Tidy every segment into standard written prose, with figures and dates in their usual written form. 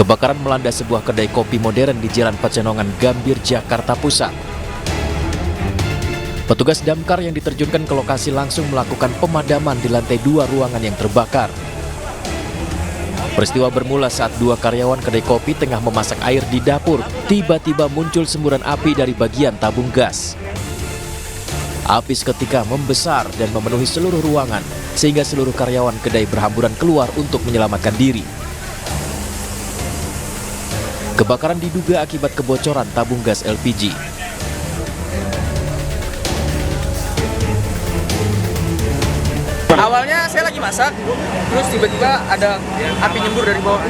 Kebakaran melanda sebuah kedai kopi modern di Jalan Pecenongan, Gambir, Jakarta Pusat. Petugas damkar yang diterjunkan ke lokasi langsung melakukan pemadaman di lantai 2 ruangan yang terbakar. Peristiwa bermula saat 2 karyawan kedai kopi tengah memasak air di dapur. Tiba-tiba muncul semburan api dari bagian tabung gas. Api seketika membesar dan memenuhi seluruh ruangan, sehingga seluruh karyawan kedai berhamburan keluar untuk menyelamatkan diri. Kebakaran diduga akibat kebocoran tabung gas LPG. Awalnya saya lagi masak, terus tiba-tiba ada api nyembur dari bawah,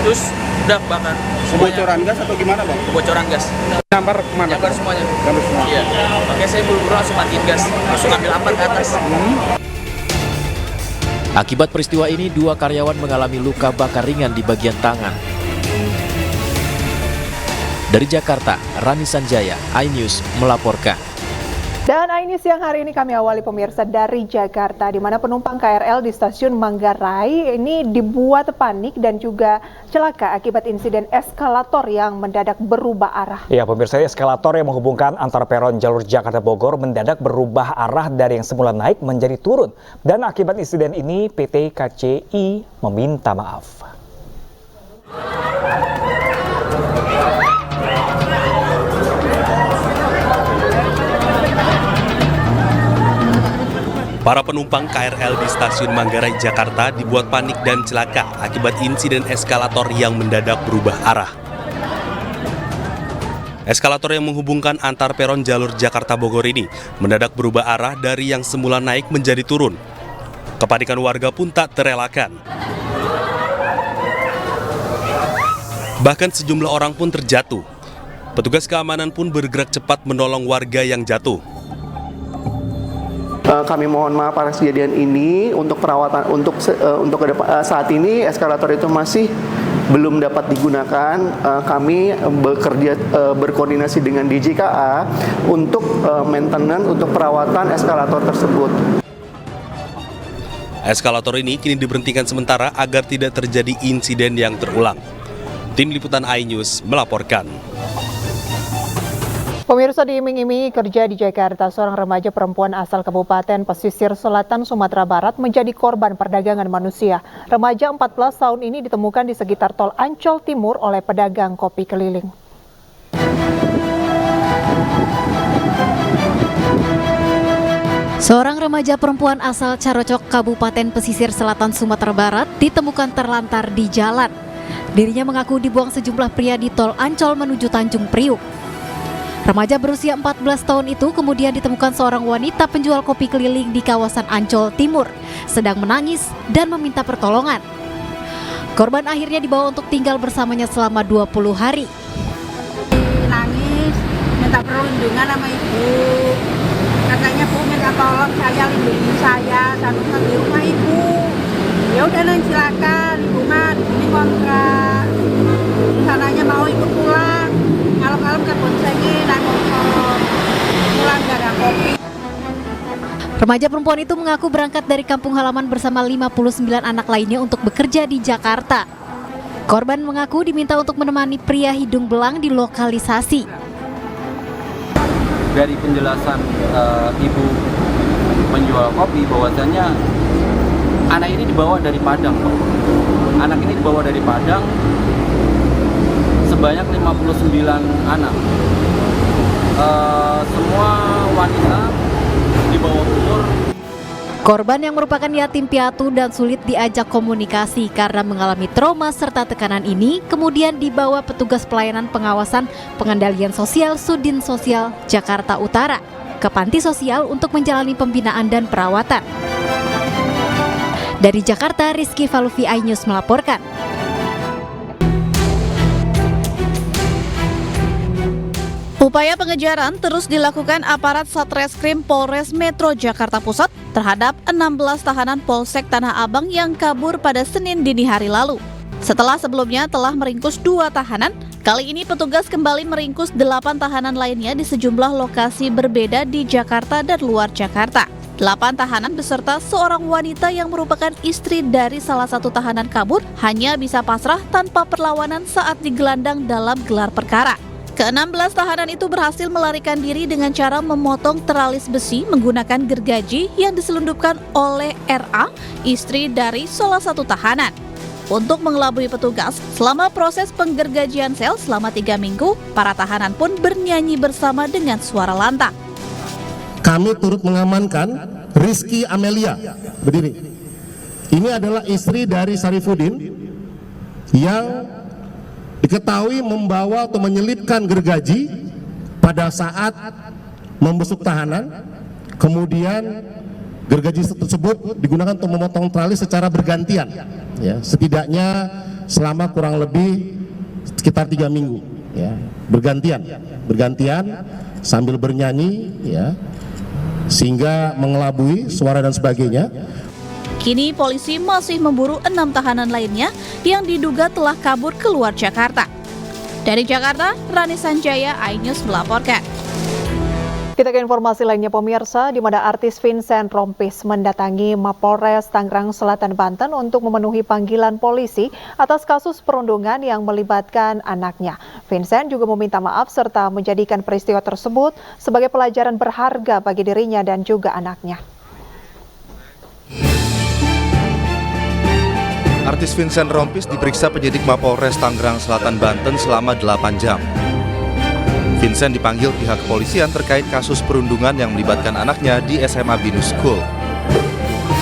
terus udah bakar. Kebocoran gas atau gimana, Bang? Kebocoran gas. Nyambar kemana? Nyambar semuanya. Nyambar semua. Iya. Makanya saya buru-buru langsung matiin gas, langsung ambil ampat ke atas. Akibat peristiwa ini, 2 karyawan mengalami luka bakar ringan di bagian tangan. Dari Jakarta, Rani Sanjaya, iNews melaporkan. Dan iNews yang hari ini kami awali pemirsa dari Jakarta, di mana penumpang KRL di stasiun Manggarai ini dibuat panik dan juga celaka akibat insiden eskalator yang mendadak berubah arah. Ya pemirsa, eskalator yang menghubungkan antara peron jalur Jakarta Bogor mendadak berubah arah dari yang semula naik menjadi turun. Dan akibat insiden ini PT KCI meminta maaf. Para penumpang KRL di stasiun Manggarai, Jakarta dibuat panik dan celaka akibat insiden eskalator yang mendadak berubah arah. Eskalator yang menghubungkan antar peron jalur Jakarta Bogor ini mendadak berubah arah dari yang semula naik menjadi turun. Kepanikan warga pun tak terelakkan. Bahkan sejumlah orang pun terjatuh. Petugas keamanan pun bergerak cepat menolong warga yang jatuh. Kami mohon maaf atas kejadian ini. Untuk perawatan saat ini eskalator itu masih belum dapat digunakan. Kami berkoordinasi dengan DJKA untuk maintenance, untuk perawatan eskalator tersebut. Eskalator ini kini diberhentikan sementara agar tidak terjadi insiden yang terulang. Tim Liputan iNews melaporkan. Pemirsa, diiming-imingi kerja di Jakarta, seorang remaja perempuan asal Kabupaten Pesisir Selatan, Sumatera Barat menjadi korban perdagangan manusia. Remaja 14 tahun ini ditemukan di sekitar tol Ancol Timur oleh pedagang kopi keliling. Seorang remaja perempuan asal Carocok, Kabupaten Pesisir Selatan, Sumatera Barat ditemukan terlantar di jalan. Dirinya mengaku dibuang sejumlah pria di tol Ancol menuju Tanjung Priuk. Remaja berusia 14 tahun itu kemudian ditemukan seorang wanita penjual kopi keliling di kawasan Ancol Timur, sedang menangis dan meminta pertolongan. Korban akhirnya dibawa untuk tinggal bersamanya selama 20 hari. Nangis, minta perlindungan sama ibu. Katanya, Bu, minta tolong saya, lindungi saya, saya di rumah ibu. Ya udah, silakan, ibu mah di sini kontrak. Rencananya mau ikut pulang. Kalau ke Boncengi, naik motor, pulang gak ada kopi. Remaja perempuan itu mengaku berangkat dari kampung halaman bersama 59 anak lainnya untuk bekerja di Jakarta. Korban mengaku diminta untuk menemani pria hidung belang di lokalisasi. Dari penjelasan ibu penjual kopi bahwasanya anak ini dibawa dari Padang, Pak. Anak ini dibawa dari Padang sebanyak 59 anak. Semua wanita di bawah umur. Korban yang merupakan yatim piatu dan sulit diajak komunikasi karena mengalami trauma serta tekanan ini kemudian dibawa petugas pelayanan pengawasan pengendalian sosial Sudin Sosial Jakarta Utara ke panti sosial untuk menjalani pembinaan dan perawatan. Dari Jakarta, Rizky Falufi, iNews melaporkan. Upaya pengejaran terus dilakukan aparat Satreskrim Polres Metro Jakarta Pusat terhadap 16 tahanan Polsek Tanah Abang yang kabur pada Senin dini hari lalu. Setelah sebelumnya telah meringkus 2 tahanan, kali ini petugas kembali meringkus 8 tahanan lainnya di sejumlah lokasi berbeda di Jakarta dan luar Jakarta. 8 tahanan beserta seorang wanita yang merupakan istri dari salah satu tahanan kabur hanya bisa pasrah tanpa perlawanan saat digelandang dalam gelar perkara. Ke-16 tahanan itu berhasil melarikan diri dengan cara memotong teralis besi menggunakan gergaji yang diselundupkan oleh RA, istri dari salah satu tahanan. Untuk mengelabui petugas, selama proses penggergajian sel selama 3 minggu, para tahanan pun bernyanyi bersama dengan suara lantang. Kami turut mengamankan Rizky Amelia, berdiri. Ini adalah istri dari Sarifuddin yang diketahui membawa atau menyelipkan gergaji pada saat membesuk tahanan. Kemudian gergaji tersebut digunakan untuk memotong teralis secara bergantian, ya, setidaknya selama kurang lebih sekitar 3 minggu, ya, bergantian sambil bernyanyi, ya, sehingga mengelabui suara dan sebagainya. Kini polisi masih memburu 6 tahanan lainnya yang diduga telah kabur keluar Jakarta. Dari Jakarta, Rani Sanjaya, iNews melaporkan. Kita ke informasi lainnya pemirsa, di mana artis Vincent Rompis mendatangi Mapolres Tangerang Selatan, Banten untuk memenuhi panggilan polisi atas kasus perundungan yang melibatkan anaknya. Vincent juga meminta maaf serta menjadikan peristiwa tersebut sebagai pelajaran berharga bagi dirinya dan juga anaknya. Artis Vincent Rompis diperiksa penyidik Mapolres Tangerang Selatan, Banten selama 8 jam. Vincent dipanggil pihak kepolisian terkait kasus perundungan yang melibatkan anaknya di SMA Binus School.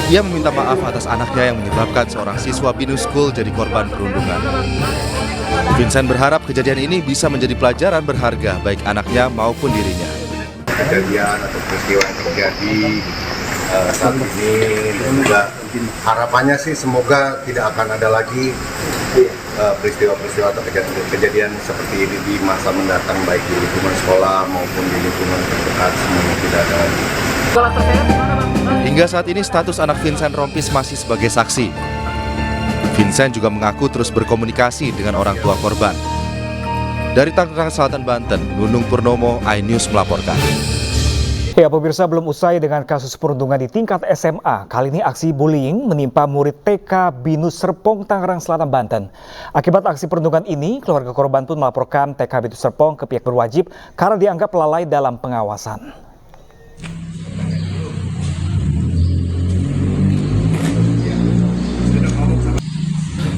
Ia meminta maaf atas anaknya yang menyebabkan seorang siswa Binus School jadi korban perundungan. Vincent berharap kejadian ini bisa menjadi pelajaran berharga baik anaknya maupun dirinya. Kejadian atau peristiwa yang terjadi saat ini, dan juga harapannya sih semoga tidak akan ada lagi peristiwa-peristiwa atau kejadian seperti ini di masa mendatang, baik di lingkungan sekolah maupun di lingkungan terdekat, semuanya tidak ada lagi. Hingga saat ini status anak Vincent Rompis masih sebagai saksi. Vincent juga mengaku terus berkomunikasi dengan orang tua korban. Dari Tangerang Selatan, Banten, Nunung Purnomo, iNews melaporkan. Ya, pemirsa, belum usai dengan kasus perundungan di tingkat SMA. Kali ini aksi bullying menimpa murid TK Binus Serpong, Tangerang Selatan, Banten. Akibat aksi perundungan ini, keluarga korban pun melaporkan TK Binus Serpong ke pihak berwajib karena dianggap lalai dalam pengawasan.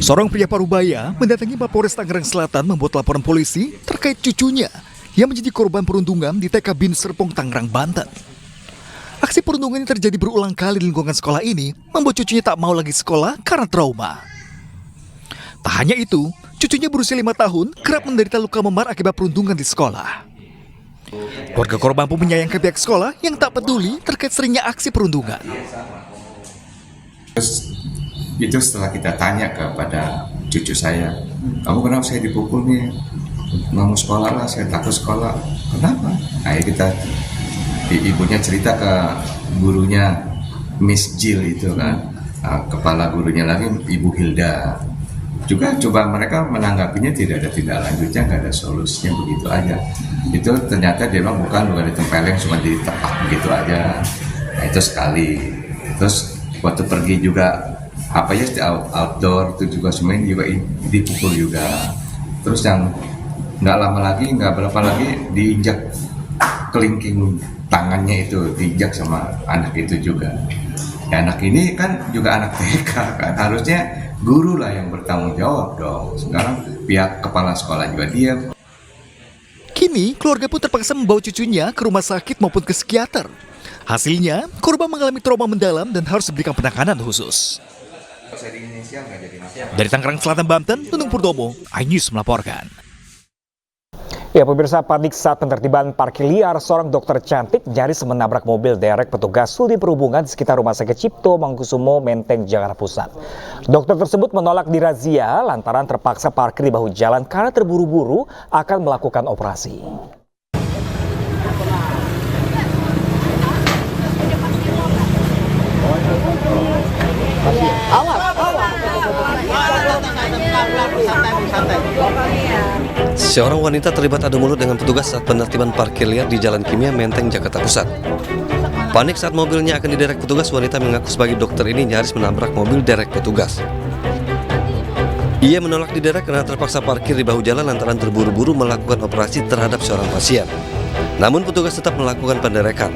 Seorang pria Parubaya mendatangi Mapolres Tangerang Selatan membuat laporan polisi terkait cucunya yang menjadi korban perundungan di TK Binus Serpong, Tangerang, Banten. Aksi perundungan yang terjadi berulang kali di lingkungan sekolah ini membuat cucunya tak mau lagi sekolah karena trauma. Tak hanya itu, cucunya berusia 5 tahun kerap menderita luka memar akibat perundungan di sekolah. Keluarga korban pun menyayangkan pihak sekolah yang tak peduli terkait seringnya aksi perundungan. Itu setelah kita tanya kepada cucu saya, kamu kenapa saya dipukul nih? Nggak mau sekolah lah, saya takut sekolah. Kenapa? Akhirnya kita, ibunya cerita ke gurunya Miss Jill itu kan, kepala gurunya lagi Ibu Hilda. Juga coba mereka menanggapinya tidak ada tindak lanjutnya, nggak ada solusinya, begitu aja. Itu ternyata dia bilang bukan ditempeleng, cuma ditepak begitu aja. Nah itu sekali. Terus waktu pergi juga apa ya outdoor itu juga semuanya juga dipukul juga. Terus yang nggak lama lagi, nggak berapa lagi diinjak kelingking tangannya itu, diinjak sama anak itu juga. Ya, anak ini kan juga anak TK kan, harusnya guru lah yang bertanggung jawab dong. Sekarang pihak kepala sekolah juga diam. Kini keluarga pun terpaksa membawa cucunya ke rumah sakit maupun ke psikiater. Hasilnya, korban mengalami trauma mendalam dan harus diberikan penanganan khusus. Dari Tangerang Selatan, Banten, Nunung Purnomo, iNews melaporkan. Ya, pemirsa, panik saat penertiban parkir liar, seorang dokter cantik nyaris menabrak mobil derek petugas Sudin Perhubungan di sekitar Rumah Sakit Cipto Mangunkusumo, Menteng, Jakarta Pusat. Dokter tersebut menolak dirazia lantaran terpaksa parkir di bahu jalan karena terburu-buru akan melakukan operasi. Seorang wanita terlibat adu mulut dengan petugas saat penertiban parkir liar di Jalan Kimia, Menteng, Jakarta Pusat. Panik saat mobilnya akan diderek petugas, wanita mengaku sebagai dokter ini nyaris menabrak mobil derek petugas. Ia menolak diderek karena terpaksa parkir di bahu jalan lantaran terburu-buru melakukan operasi terhadap seorang pasien. Namun petugas tetap melakukan penderekan.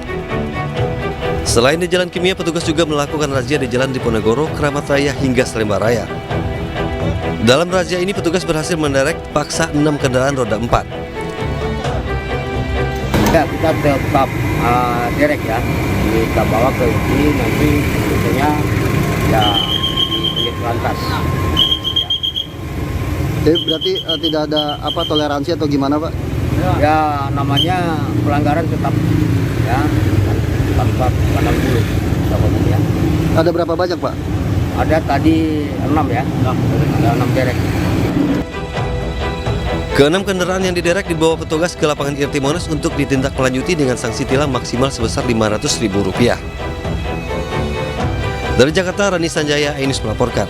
Selain di Jalan Kimia, petugas juga melakukan razia di Jalan Diponegoro, Keramat Raya hingga Salemba Raya. Dalam razia ini petugas berhasil menderek paksa 6 kendaraan roda 4. Ya, kita tetap derek ya, kita bawa ke uji, nanti tentunya ya di lantas. Jadi berarti tidak ada toleransi atau gimana, Pak? Ya namanya pelanggaran tetap ya tanpa pandang bulu. Ya. Ada berapa banyak, Pak? Ada tadi 6 ya, ada 6 derek. Keenam kendaraan yang diderek dibawa petugas ke lapangan Irtimonas untuk ditindaklanjuti dengan sanksi tilang maksimal sebesar Rp500.000. Dari Jakarta, Rani Sanjaya, Ainus melaporkan.